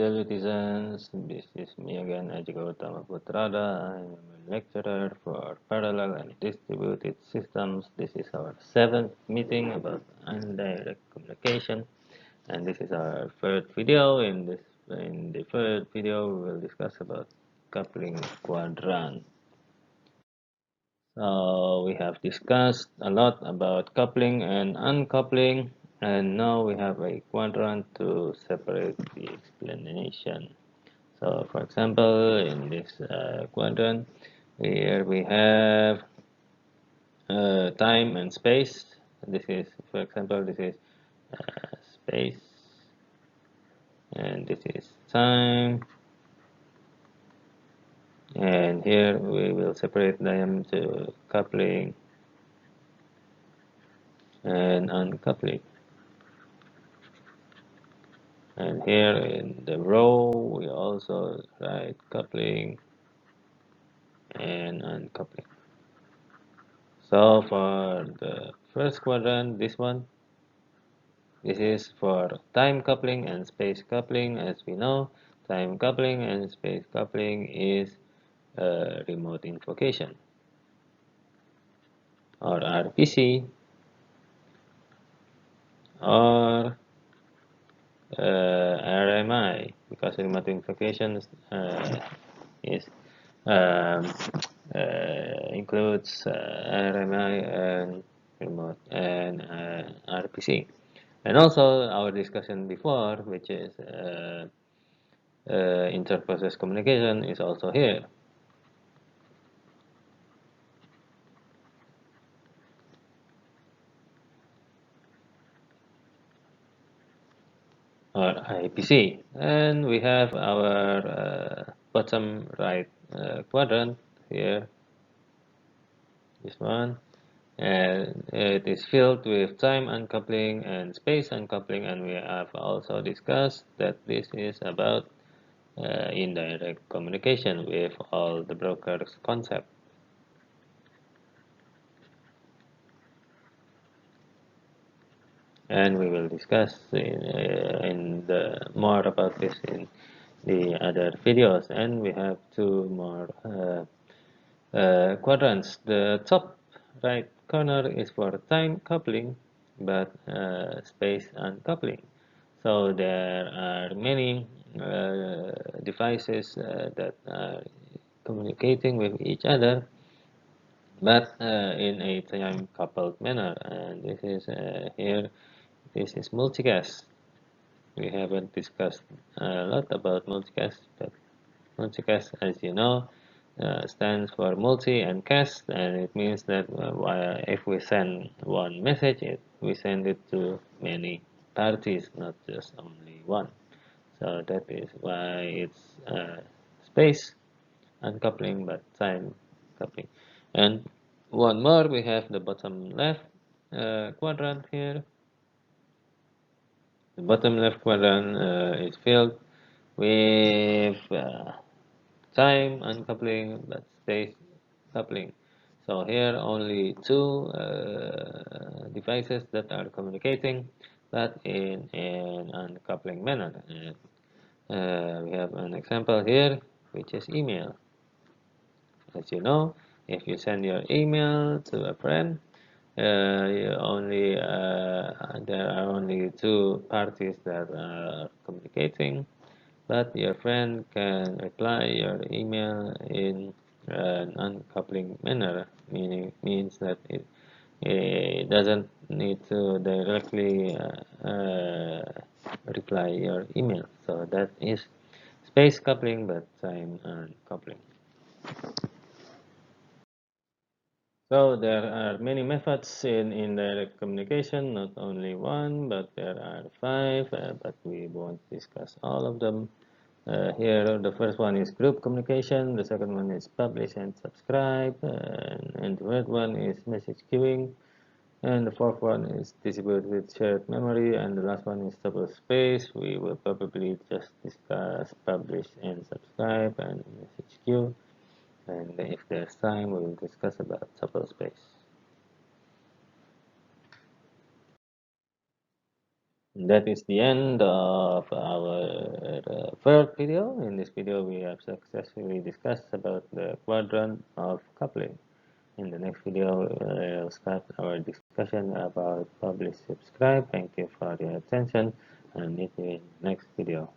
Hello citizens, this is me again, Ajika Utama Putrada. I am a lecturer for parallel and distributed systems. This is our seventh meeting about indirect communication, and this is our third video. In the third video, we will discuss about coupling quadrant. So we have discussed a lot about coupling and uncoupling, and now we have a quadrant to separate the explanation. So for example, in this quadrant, here we have time and space. This is, for example, this is space, and this is time. And here we will separate them to coupling and uncoupling. And here in the row, we also write coupling and uncoupling. So for the first quadrant, this one, this is for time coupling and space coupling. As we know, time coupling and space coupling is remote invocation or RPC or RMI, because remote invocation is um, includes RMI and remote and RPC. And also our discussion before, which is inter-process communication, is also here. Or IPC. And we have our bottom right quadrant here, this one. And it is filled with time uncoupling and space uncoupling, and we have also discussed that this is about indirect communication with all the brokers concept. And we will discuss more about this in the other videos. And we have two more quadrants. The top right corner is for time coupling, but space uncoupling. So there are many devices that are communicating with each other, but in a time coupled manner. And this is here, this is multicast. We haven't discussed a lot about multicast, but multicast, as you know, stands for multi and cast, and it means that if we send one message, we send it to many parties, not just only one. So that is why it's space uncoupling but time coupling. And one more, we have the bottom left quadrant here. The bottom left quadrant is filled with time uncoupling but space coupling. So here only two devices that are communicating, but in an uncoupling manner. And, we have an example here, which is email. As you know, if you send your email to a friend, there are only two parties that are communicating, but your friend can reply your email in an uncoupling manner, means that it doesn't need to directly reply your email. So that is space coupling but time uncoupling. So there are many methods in indirect communication, not only one, but there are five, but we won't discuss all of them. Here, the first one is group communication, the second one is publish and subscribe, and the third one is message queuing, and the fourth one is distribute with shared memory, and the last one is double space. We will probably just discuss publish and subscribe and message queue, and if there's time, we will discuss about double space. That is the end of our third video. In this video, we have successfully discussed about the quadrant of coupling. In the next video, we'll start our discussion about publish subscribe. Thank you for your attention and meet you in the next video.